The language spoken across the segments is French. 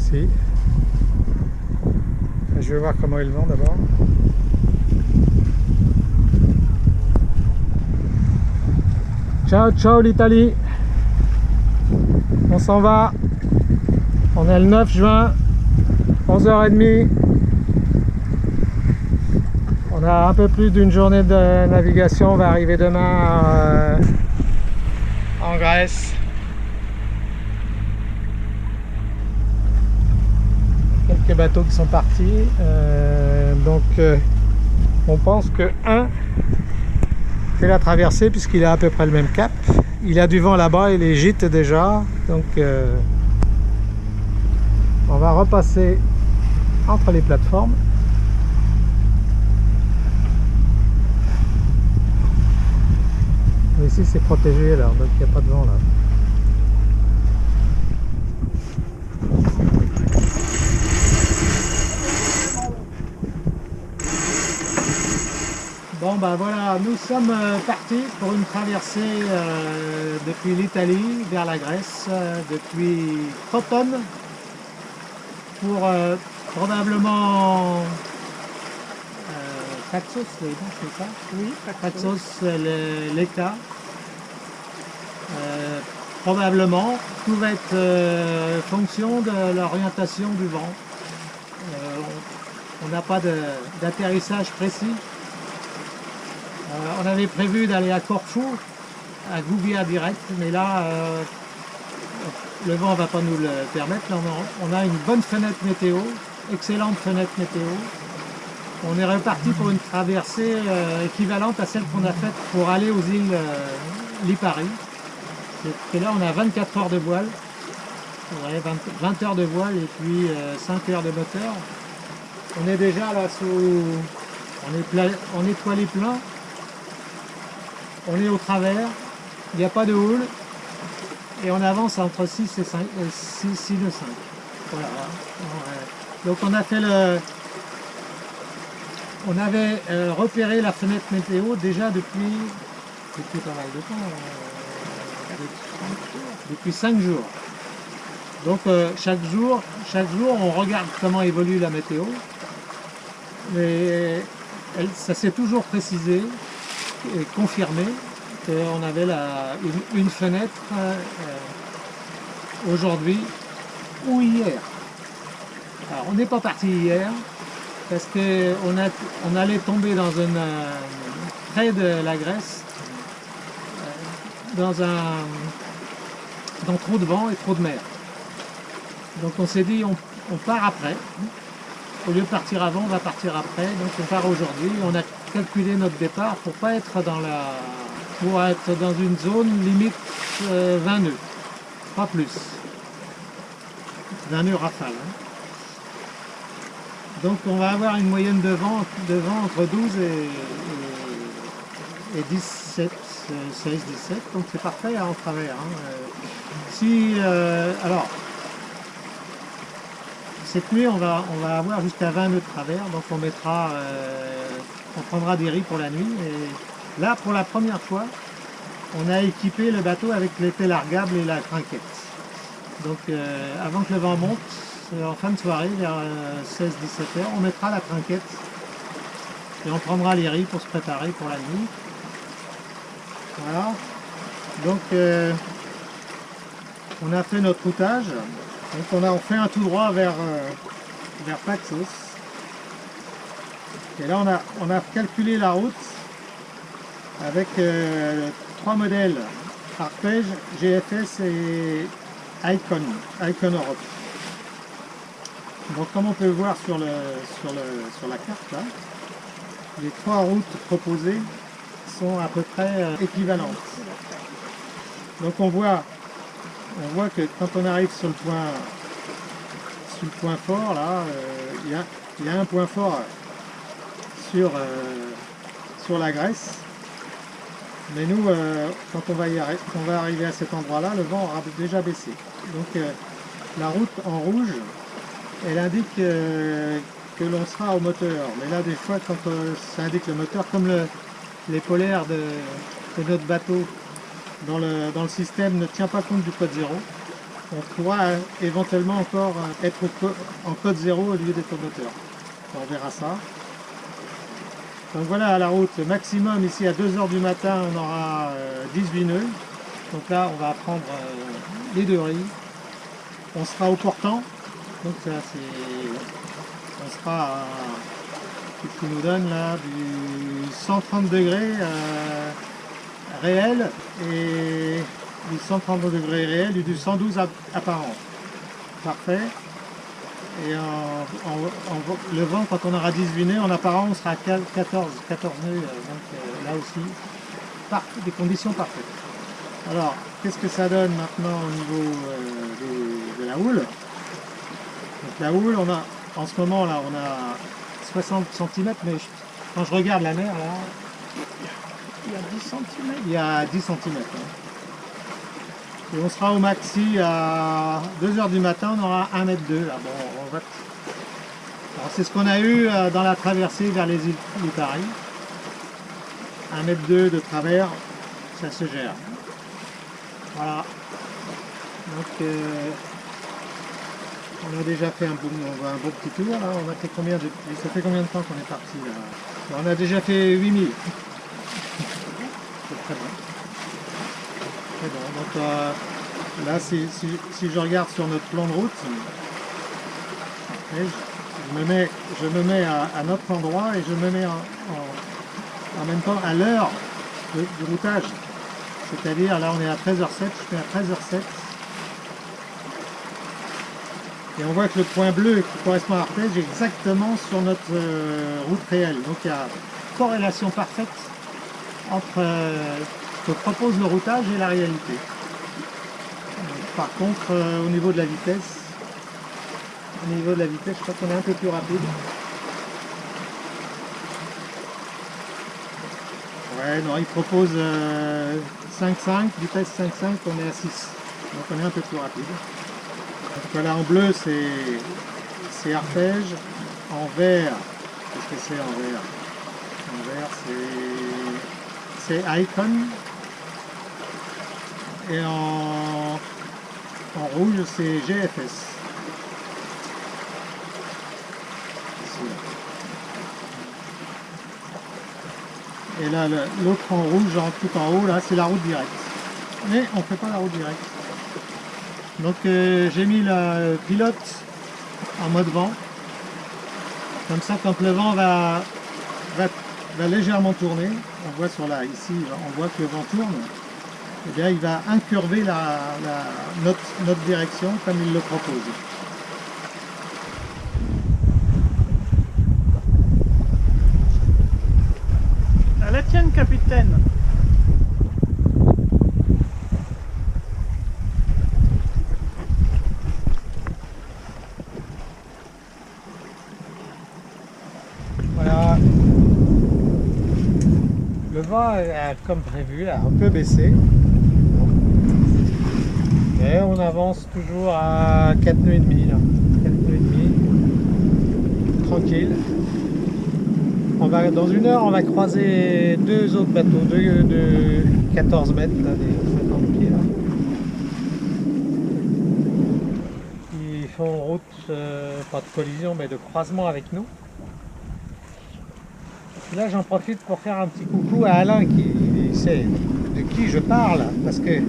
ici. Je vais voir comment est le vent d'abord. Ciao ciao l'Italie. On s'en va. On est le 9 juin, 11h30. On a un peu plus d'une journée de navigation. On va arriver demain en Grèce. Quelques bateaux qui sont partis. On pense que un fait la traversée puisqu'il a à peu près le même cap. Il a du vent là-bas, il est gîte déjà. Donc on va repasser entre les plateformes. Mais ici c'est protégé là, donc il n'y a pas de vent là. Bon ben voilà, nous sommes partis pour une traversée depuis l'Italie vers la Grèce, depuis Crotone, pour probablement Paxos, c'est ça? Oui, Paxos, l'État. Probablement, tout va être fonction de l'orientation du vent. On n'a pas d'atterrissage précis. On avait prévu d'aller à Corfou, à Gougia direct, mais là, le vent ne va pas nous le permettre. Là, on a une bonne fenêtre météo, excellente fenêtre météo. On est reparti pour une traversée équivalente à celle qu'on a faite pour aller aux îles Lipari. Et là, on a 24 heures de voile, ouais, 20 heures de voile et puis 5 heures de moteur. On est déjà là sous... On est poilé plein. On est au travers, il n'y a pas de houle et on avance entre 6 et 5, 6 de 5. Voilà. Donc on a fait on avait repéré la fenêtre météo déjà depuis pas mal de temps, depuis 5 jours. Donc chaque jour on regarde comment évolue la météo, mais ça s'est toujours précisé et confirmé qu'on avait une fenêtre aujourd'hui ou hier. Alors on n'est pas parti hier parce qu'on allait tomber dans près de la Grèce dans trop de vent et trop de mer. Donc on s'est dit on part après. Au lieu de partir avant, on va partir après. Donc on part aujourd'hui. On a calculé notre départ pour pas être pour être dans une zone limite 20 nœuds, pas plus. 20 nœuds rafale. Hein. Donc on va avoir une moyenne de vent entre 12 et 17, 16, 17. Donc c'est parfait hein, en travers. Hein. Alors cette nuit, on va avoir jusqu'à 20 nœuds de travers, donc on prendra des riz pour la nuit. Et là, pour la première fois, on a équipé le bateau avec l'été largable et la trinquette. Donc, avant que le vent monte, en fin de soirée, vers 16-17 heures, on mettra la trinquette et on prendra les riz pour se préparer pour la nuit. Voilà. Donc, on a fait notre routage. Donc on fait un tout droit vers Paxos. Et là on a calculé la route avec 3 modèles, Arpège, GFS et Icon Europe. Donc comme on peut le voir sur la carte là, les 3 routes proposées sont à peu près équivalentes. Donc on voit que quand on arrive sur le point fort, là, il y a un point fort sur la Grèce. Mais nous, quand on va arriver à cet endroit-là, le vent aura déjà baissé. Donc la route en rouge, elle indique que l'on sera au moteur. Mais là, des fois, quand ça indique le moteur, comme les polaires de notre bateau, dans le système ne tient pas compte du code 0. on pourra éventuellement encore être en code 0 au lieu d'être au moteur. On verra ça. Donc voilà, à la route maximum ici à 2 h du matin, on aura 18 nœuds. Donc là, on va prendre les 2 rilles. On sera au portant. Donc ça, on sera à ce qui nous donne là du 130 degrés réel et du 130 degrés réel et du 112 apparent. Parfait. Et le vent, quand on aura 18 nœuds, en apparent, on sera à 14 nœuds. Donc là aussi, des conditions parfaites. Alors, qu'est-ce que ça donne maintenant au niveau de la houle? Donc la houle, en ce moment, là, on a 60 cm, mais quand je regarde la mer, là, il y a 10 cm. Il y a 10 cm. Et on sera au maxi à 2 h du matin, on aura 1,2 m. Là. Bon, alors c'est ce qu'on a eu dans la traversée vers les îles Lipari. 1,2 m de travers, ça se gère. Voilà. Donc on a déjà fait un bon petit tour. Là. On a fait ça fait combien de temps qu'on est parti là? On a déjà fait 8000. C'est très bon. Très bon. Donc là, si je regarde sur notre plan de route, je me mets à notre endroit et je me mets en même temps à l'heure du routage. C'est-à-dire, là on est à 13h07, je suis à 13h07. Et on voit que le point bleu qui correspond à Arpège est exactement sur notre route réelle. Donc il y a corrélation parfaite entre ce que propose le routage et la réalité. Par contre, au niveau de la vitesse, je crois qu'on est un peu plus rapide. Ouais, non, il propose 5,5, vitesse 5,5, on est à 6. Donc on est un peu plus rapide. Donc voilà, en bleu c'est Arpège, en vert, qu'est-ce que c'est en vert? En vert c'est Icon, et en rouge c'est GFS. Et là, l'autre en rouge, tout en haut, là, c'est la route directe. Mais on ne fait pas la route directe. Donc j'ai mis le pilote en mode vent. Comme ça, quand le vent va légèrement tourner, on voit ici, on voit que le vent tourne, et bien il va incurver notre direction comme il le propose. À la tienne, capitaine. Voilà. Le vent a, comme prévu, a un peu baissé. Et on avance toujours à 4 nœuds et demi, là. 4 nœuds et demi. Tranquille. Dans 1 heure, on va croiser 2 autres bateaux, de 14 mètres, là, des 50 pieds. Là. Ils font route, pas de collision, mais de croisement avec nous. Et là, j'en profite pour faire un petit coucou à Alain, qui sait de qui je parle, parce que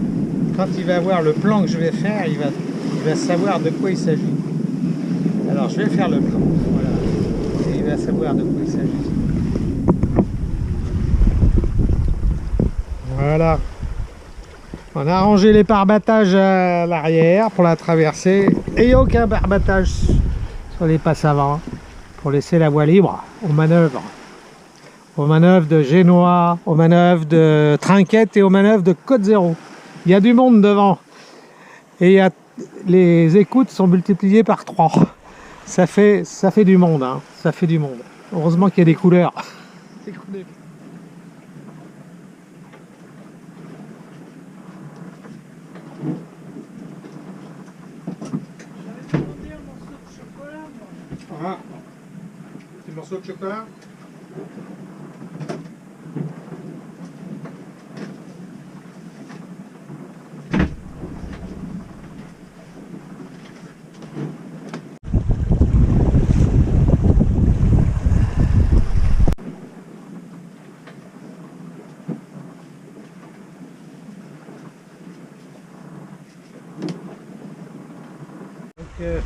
quand il va voir le plan que je vais faire, il va savoir de quoi il s'agit. Alors, je vais faire le plan, voilà, et il va savoir de quoi il s'agit. Voilà, on a rangé les pare-battages à l'arrière pour la traversée et il n'y a aucun pare-battage sur les passes avant pour laisser la voie libre aux manœuvres de Génois, aux manœuvres de Trinquette et aux manœuvres de Côte Zéro. Il y a du monde devant et les écoutes sont multipliées par 3. Ça fait du monde, hein. Ça fait du monde. Heureusement qu'il y a des couleurs. Ah, petit morceau de chocolat.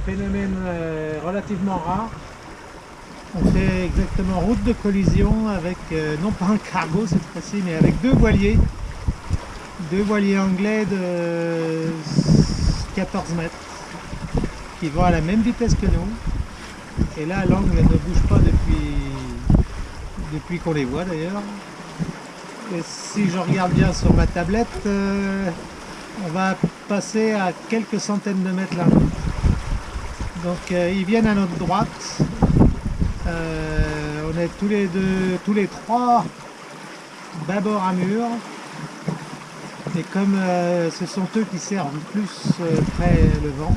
phénomène relativement rare. On fait exactement route de collision avec, non pas un cargo cette fois-ci, mais avec deux voiliers anglais de 14 mètres qui vont à la même vitesse que nous. Et là, l'angle ne bouge pas depuis qu'on les voit d'ailleurs. Et si je regarde bien sur ma tablette, on va passer à quelques centaines de mètres là. Donc ils viennent à notre droite. On est tous les trois bâbord à mur. Et comme ce sont eux qui servent plus près le vent,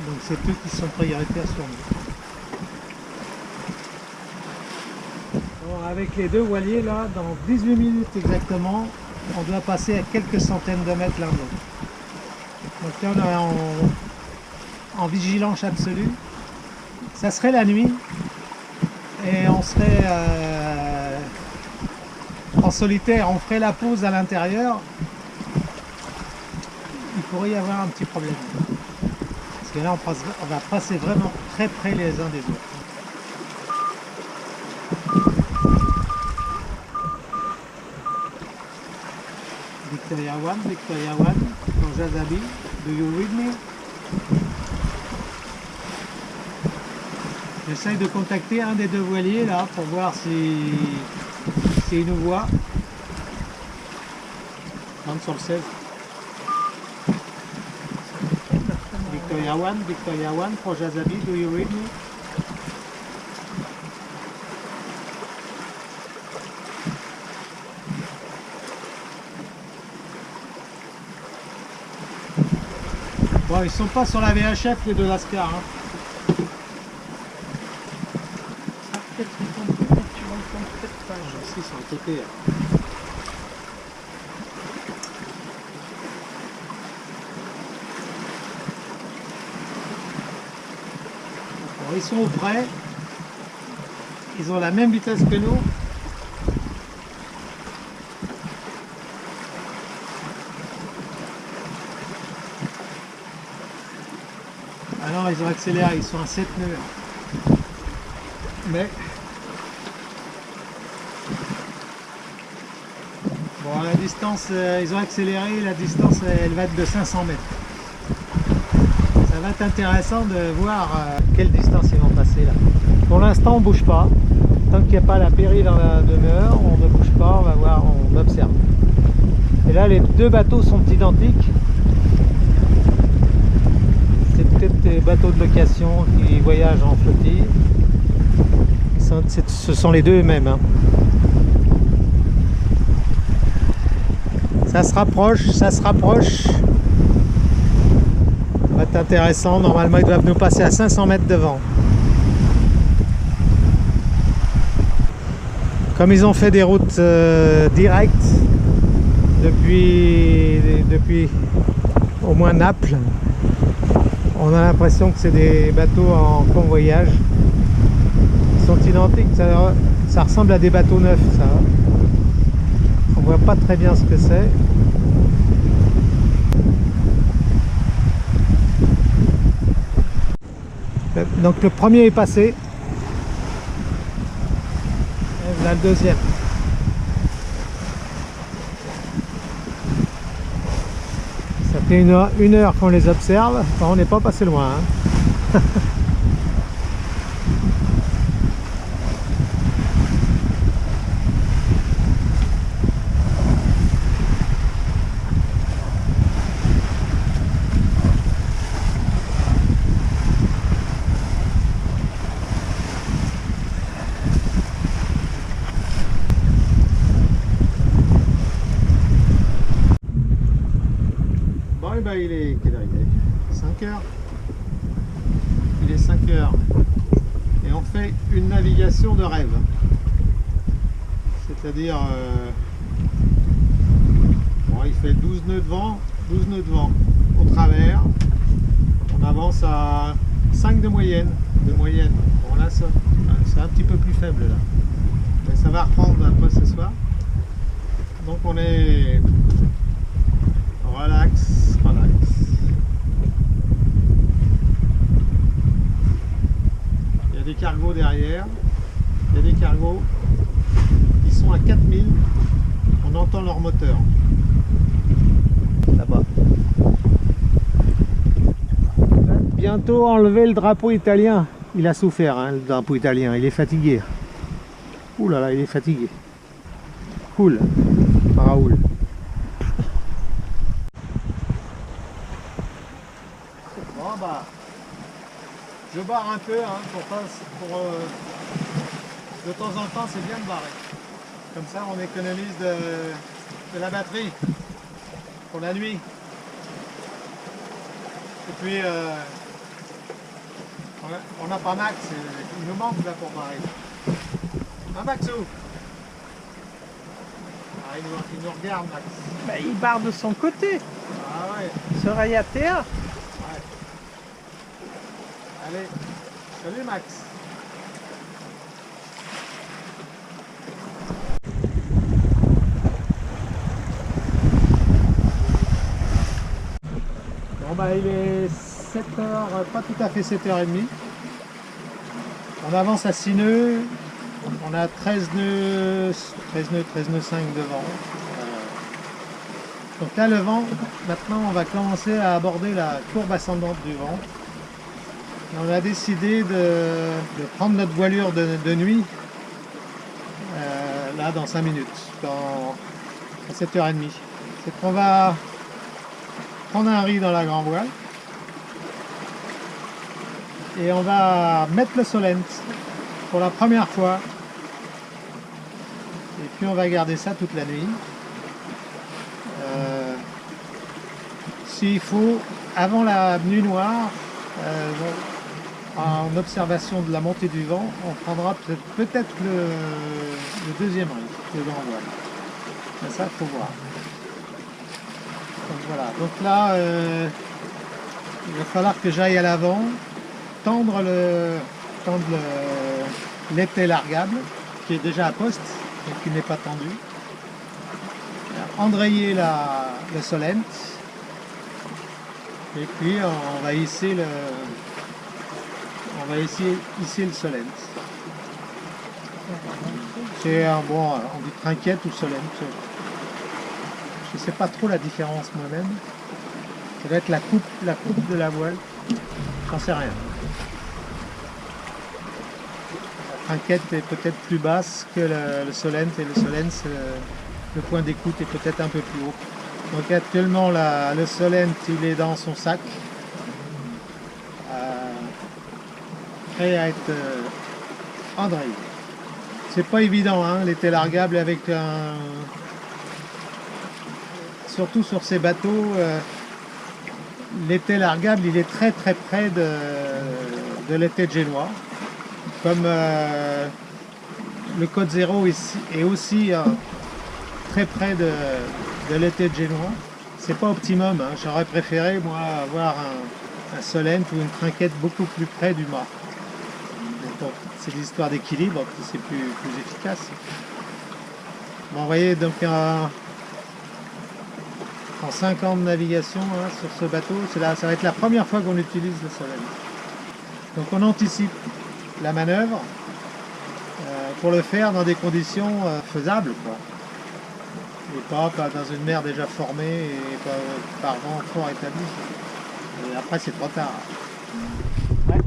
donc c'est eux qui sont prioritaires sur nous. Bon, avec les deux voiliers là, dans 18 minutes exactement, on doit passer à quelques centaines de mètres l'un de l'autre. Donc là on est en vigilance absolue. Ça serait la nuit et on serait en solitaire, on ferait la pause à l'intérieur. Il pourrait y avoir un petit problème. Parce que là on va passer vraiment très près les uns des autres. Victoria 1, Jazabi, do you read me? J'essaye de contacter un des deux voiliers là pour voir s'il nous voit. Monte sur le 16. Victoria 1, for Jazabi, do you read me? Bon, ils sont pas sur la VHF les deux Lascar. Hein. Peut-être tu l'entends peut-être pas. Si, sur le côté. Bon, ils sont au près. Ils ont la même vitesse que nous. Ah non, ils ont accéléré, ils sont à 7 nœuds. Mais bon, la distance, ils ont accéléré, la distance elle va être de 500 mètres. Ça va être intéressant de voir quelle distance ils vont passer là. Pour l'instant on ne bouge pas. Tant qu'il n'y a pas la pérille dans la demeure, on ne bouge pas, on va voir, on observe. Et là les deux bateaux sont identiques. C'est peut-être des bateaux de location qui voyagent en flottille. Ce sont les deux mêmes. Hein. Ça se rapproche, ça se rapproche. Ça va être intéressant. Normalement, ils doivent nous passer à 500 mètres devant. Comme ils ont fait des routes directes depuis au moins Naples, on a l'impression que c'est des bateaux en convoyage. Ils sont identiques, ça ressemble à des bateaux neufs, ça. On voit pas très bien ce que c'est. Donc le premier est passé. Et voilà le deuxième. Ça fait une heure qu'on les observe. Enfin, on n'est pas passé loin. Hein. Il est quelle heure il est 5 heures. Il est 5 heures. Et on fait une navigation de rêve. C'est-à-dire bon, il fait 12 nœuds de vent au travers. On avance à 5 de moyenne. Bon là c'est un petit peu plus faible là. Mais ça va reprendre un peu ce soir. Donc on est relax. cargos derrière. Il y a des cargos qui sont à 4000. On entend leur moteur. Là-bas. Bientôt enlever le drapeau italien. Il a souffert, hein, le drapeau italien. Il est fatigué. Ouh là là, il est fatigué. Cool. Raoul. Bon bah, je barre un peu, hein, de temps en temps c'est bien de barrer. Comme ça on économise de la batterie pour la nuit. Et puis on n'a pas Max, il nous manque là pour barrer. Hein Maxou? Ah, il nous regarde Max. Bah, il barre de son côté. Ah ouais. Sur Ayatea. Ouais. Allez, salut Max. Bon bah il est 7h, pas tout à fait 7h30. On avance à 6 nœuds. On a 13 nœuds 5 devant. Donc là le vent, maintenant on va commencer à aborder la courbe ascendante du vent. Et on a décidé de prendre notre voilure de nuit là dans 5 minutes, dans 7h30. C'est qu'on va prendre un riz dans la grand voile et on va mettre le Solent pour la première fois. Et puis on va garder ça toute la nuit. S'il faut, avant la nuit noire, en observation de la montée du vent, on prendra peut-être le deuxième riz, le grand voile. Mais ça, il faut voir. Donc voilà. Donc là, il va falloir que j'aille à l'avant, tendre l'étai largable, qui est déjà à poste, donc il n'est pas tendu. Endrayer le Solent. Et puis on va hisser le Solent. C'est un bon, on dit trinquette ou Solent. Je ne sais pas trop la différence moi-même. Ça doit être la coupe de la voile. J'en sais rien. La trinquette est peut-être plus basse que le Solent, et le Solent, le point d'écoute est peut-être un peu plus haut. Donc actuellement le Solent il est dans son sac, prêt à être endrayé. C'est pas évident, hein, l'été largable avec surtout sur ces bateaux, l'été largable il est très très près de l'été génois. Comme le Côte Zéro est aussi très près de l'été génois. C'est pas optimum, hein. J'aurais préféré moi avoir un Solent ou une trinquette beaucoup plus près du mât. Bon, c'est l'histoire d'équilibre, c'est plus efficace. Bon, vous voyez, donc en 5 ans de navigation, hein, sur ce bateau, ça va être la première fois qu'on utilise le Solent. Donc on anticipe la manœuvre pour le faire dans des conditions faisables, quoi. Et pas dans une mer déjà formée et pas par vent fort établi. Et après c'est trop tard. Ouais.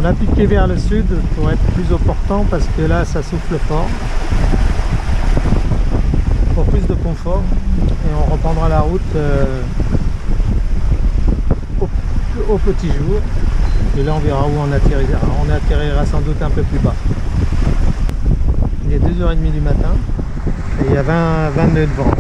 a piqué vers le sud pour être plus opportun parce que là ça souffle fort. Pour plus de confort. Et on reprendra la route au petit jour. Et là on verra où on atterrira. On atterrira sans doute un peu plus bas. Il est 2h30 du matin et il y a 20 nœuds de vent.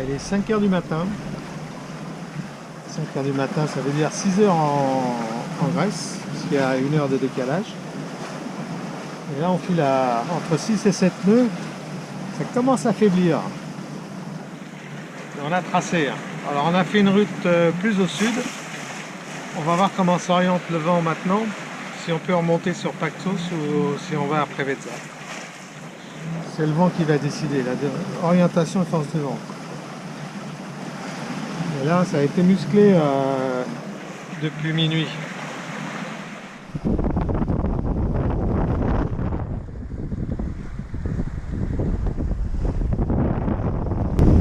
Il est 5h du matin. 5h du matin, ça veut dire 6h en Grèce, puisqu'il y a 1 heure de décalage. Et là, on file entre 6 et 7 nœuds. Ça commence à faiblir. Et on a tracé. Alors, on a fait une route plus au sud. On va voir comment s'oriente le vent maintenant. Si on peut remonter sur Paxos ou si on va après Vezza. C'est le vent qui va décider. Orientation et force de vent. Et là, ça a été musclé depuis minuit.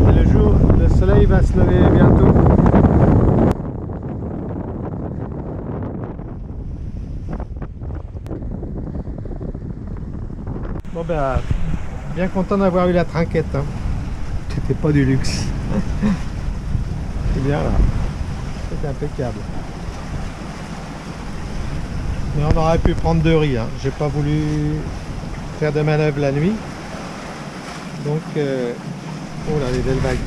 Et le soleil va se lever bientôt. Bon ben, bien content d'avoir eu la trinquette. Hein. C'était pas du luxe. C'est bien là, c'est impeccable. Mais on aurait pu prendre 2 riz, hein. J'ai pas voulu faire de manœuvre la nuit. Donc, oh là les belles vagues.